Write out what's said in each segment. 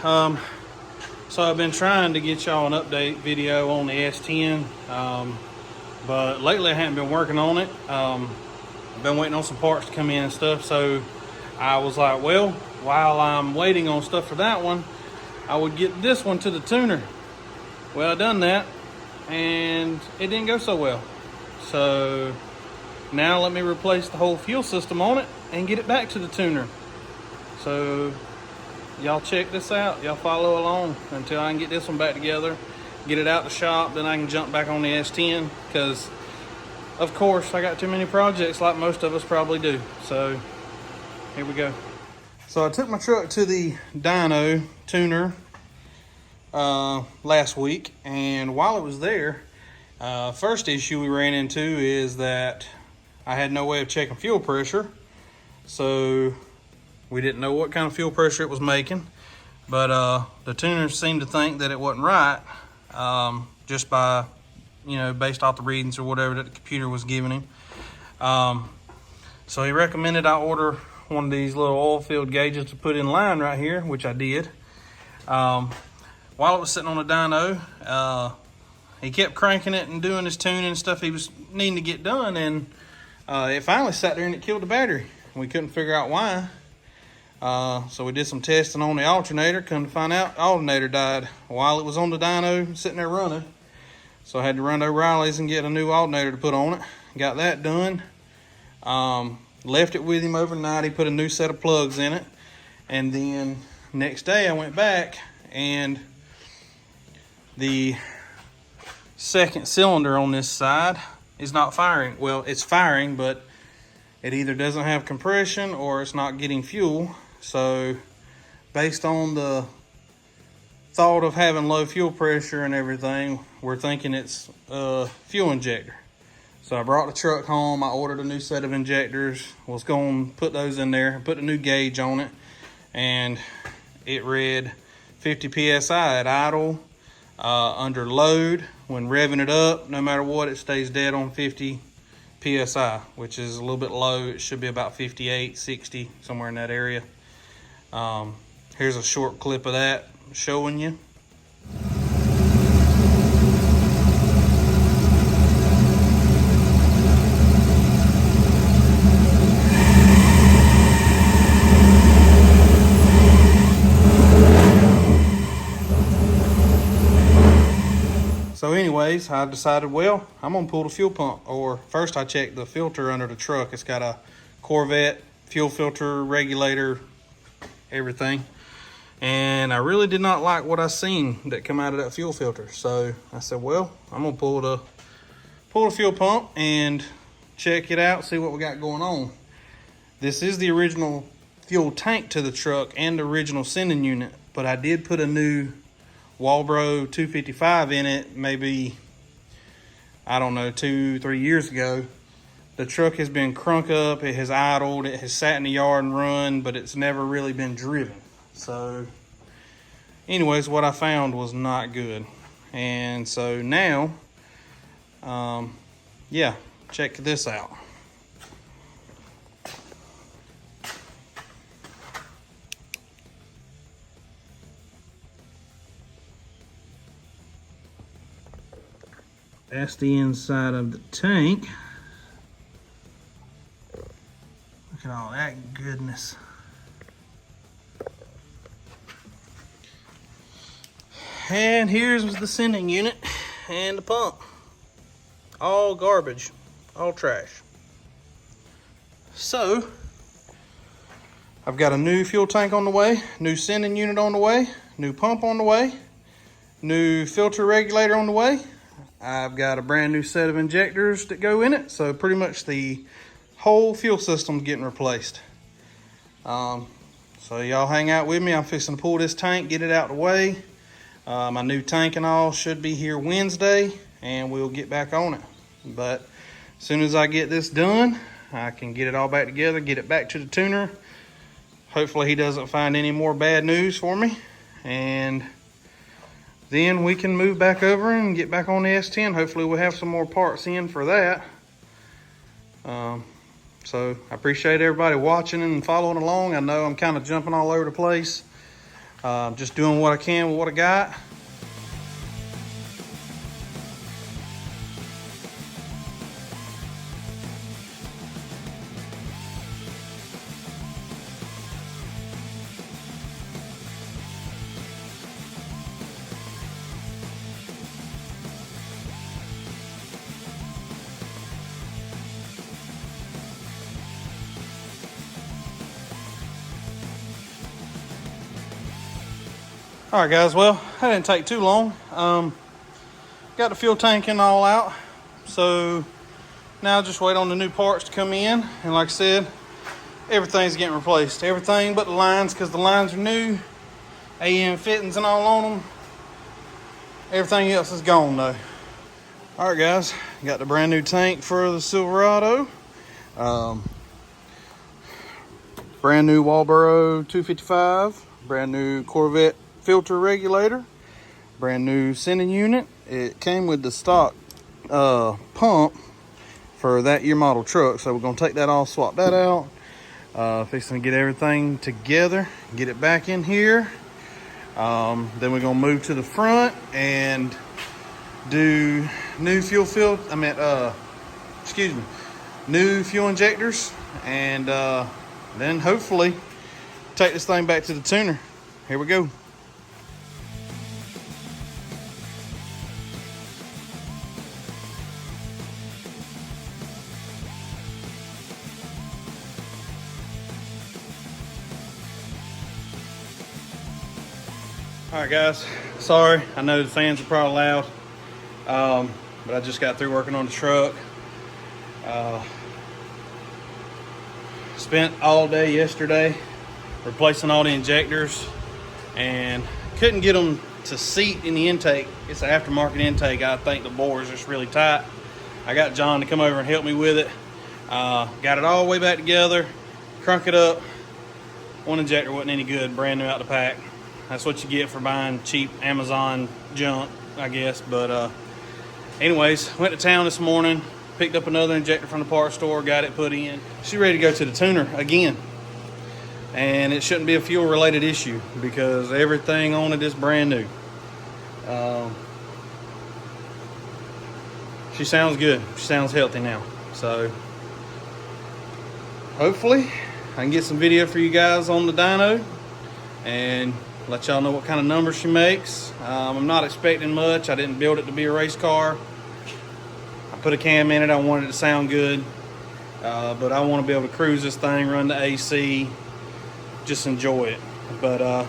So I've been trying to get y'all an update video on the S10, but lately I haven't been working on it. I've been waiting on some parts to come in and stuff, so I was like, well, while I'm waiting on stuff for that one, I would get this one to the tuner. Well, I done that, and it didn't go so well. So now let me replace the whole fuel system on it and get it back to the tuner. So y'all check this out. Y'all follow along until I can get this one back together, get it out the shop, then I can jump back on the S10, because of course I got too many projects like most of us probably do. So here we go. So I took my truck to the Dyno tuner last week, and while it was there, first issue we ran into is that I had no way of checking fuel pressure. So we didn't know what kind of fuel pressure it was making, but the tuner seemed to think that it wasn't right, just by, based off the readings or whatever that the computer was giving him. So he recommended I order one of these little oil filled gauges to put in line right here, which I did. While it was sitting on the dyno, he kept cranking it and doing his tuning and stuff he was needing to get done, and it finally sat there and it killed the battery. We couldn't figure out why. So we did some testing on the alternator. Come to find out, the alternator died while it was on the dyno sitting there running. So I had to run to O'Reilly's and get a new alternator to put on it. Got that done. Left it with him overnight. He put a new set of plugs in it. And then next day I went back, and the second cylinder on this side is not firing. Well, it's firing, but it either doesn't have compression or it's not getting fuel. So based on the thought of having low fuel pressure and everything, we're thinking it's a fuel injector. So I brought the truck home. I ordered a new set of injectors, was going to put those in there and put a new gauge on it, and it read 50 psi at idle. Under load, when revving it up, no matter what, it stays dead on 50 psi, which is a little bit low. It should be about 58, 60, somewhere in that area. Here's a short clip of that showing you. So anyways, I decided, well, I'm gonna pull the fuel pump. Or first I checked the filter under the truck. It's got a Corvette fuel filter regulator, everything. And I really did not like what I seen that come out of that fuel filter. So I said, well, I'm gonna pull the fuel pump and check it out, see what we got going on. This is the original fuel tank to the truck and the original sending unit, but I did put a new Walbro 255 in it, maybe, I don't know, 2-3 years ago. The truck has been crunk up, it has idled, it has sat in the yard and run, but it's never really been driven. So anyways, what I found was not good. And so now, yeah, check this out. That's the inside of the tank. Look at all that goodness. And here's the sending unit and the pump. All garbage, all trash. So, I've got a new fuel tank on the way, new sending unit on the way, new pump on the way, new filter regulator on the way. I've got a brand new set of injectors that go in it. So pretty much the whole fuel system's getting replaced. So y'all hang out with me. I'm fixing to pull this tank, get it out of the way. My new tank and all should be here Wednesday, and we'll get back on it. But as soon as I get this done, I can get it all back together, get it back to the tuner. Hopefully he doesn't find any more bad news for me. And then we can move back over and get back on the S10. Hopefully we'll have some more parts in for that. So I appreciate everybody watching and following along. I know I'm kind of jumping all over the place, Just doing what I can with what I got. All right, guys, well, that didn't take too long. Got the fuel tank and all out, so now just wait on the new parts to come in. And like I said, everything's getting replaced. Everything but the lines, because the lines are new. AM fittings and all on them. Everything else is gone, though. All right, guys, got the brand new tank for the Silverado. Brand new Walboro 255. Brand new Corvette filter regulator, brand new sending unit. It came with the stock pump for that year model truck, so we're gonna take that off, swap that out, fixing to get everything together, get it back in here. Then we're gonna move to the front and do new fuel new fuel injectors, and then hopefully take this thing back to the tuner. Here we go. All right, guys, sorry, I know the fans are probably loud, but I just got through working on the truck. Spent all day yesterday replacing all the injectors and couldn't get them to seat in the intake. It's an aftermarket intake. I think the bore is just really tight. I got John to come over and help me with it. Got it all the way back together, crunk it up. One injector wasn't any good, brand new out the pack. That's what you get for buying cheap Amazon junk, I guess. But anyways, went to town this morning, picked up another injector from the parts store, got it put in. She's ready to go to the tuner again. And it shouldn't be a fuel related issue because everything on it is brand new. She sounds good. She sounds healthy now. So hopefully I can get some video for you guys on the dyno and let y'all know what kind of numbers she makes. I'm not expecting much. I didn't build it to be a race car. I put a cam in it. I wanted it to sound good. But I want to be able to cruise this thing, run the AC, just enjoy it. But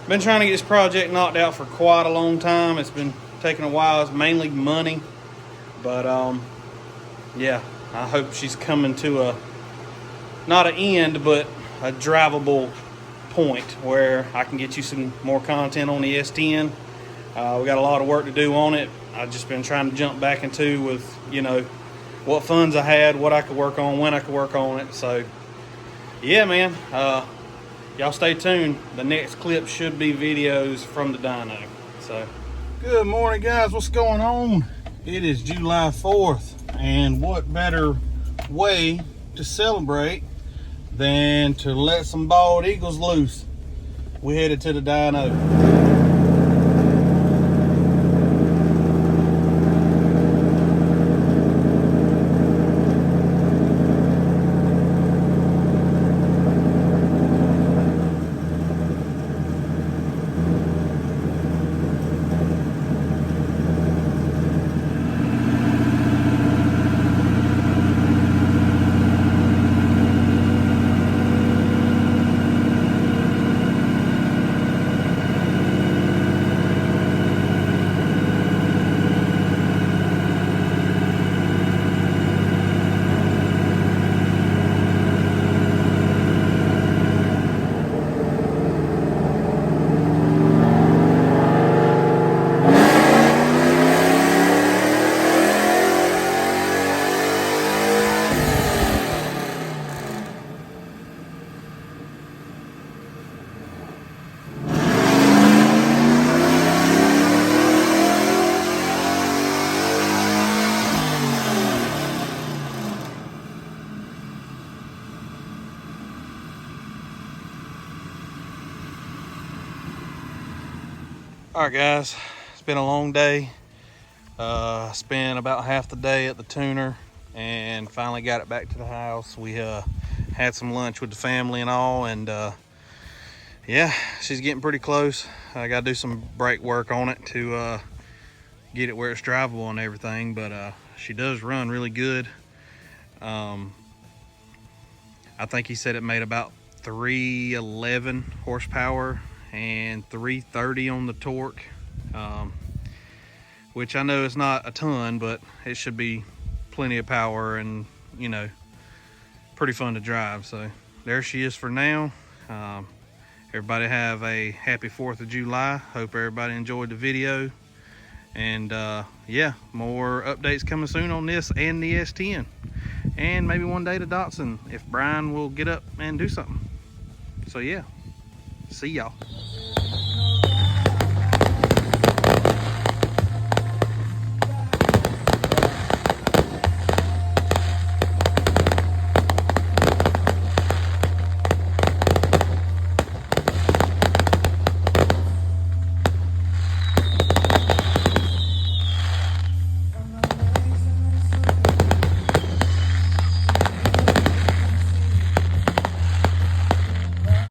been trying to get this project knocked out for quite a long time. It's been taking a while. It's mainly money. But yeah, I hope she's coming to a, not an end, but a drivable point where I can get you some more content on the S10. We got a lot of work to do on it. I've just been trying to jump back into with, you know, what funds I had, what I could work on, when I could work on it. So yeah, man, y'all stay tuned. The next clip should be videos from the dyno. So good morning, guys. What's going on? It is July 4th, and what better way to celebrate than to let some bald eagles loose. We headed to the dyno. All right, guys, it's been a long day. Spent about half the day at the tuner and finally got it back to the house. We had some lunch with the family and all, and yeah, she's getting pretty close. I got to do some brake work on it to get it where it's drivable and everything, but she does run really good. I think he said it made about 311 horsepower and 330 on the torque, which I know is not a ton, but it should be plenty of power and, you know, pretty fun to drive. So there she is for now. Everybody have a happy 4th of July. Hope everybody enjoyed the video. And yeah, more updates coming soon on this and the S10. And maybe one day the Datsun, if Brian will get up and do something. So yeah, see y'all.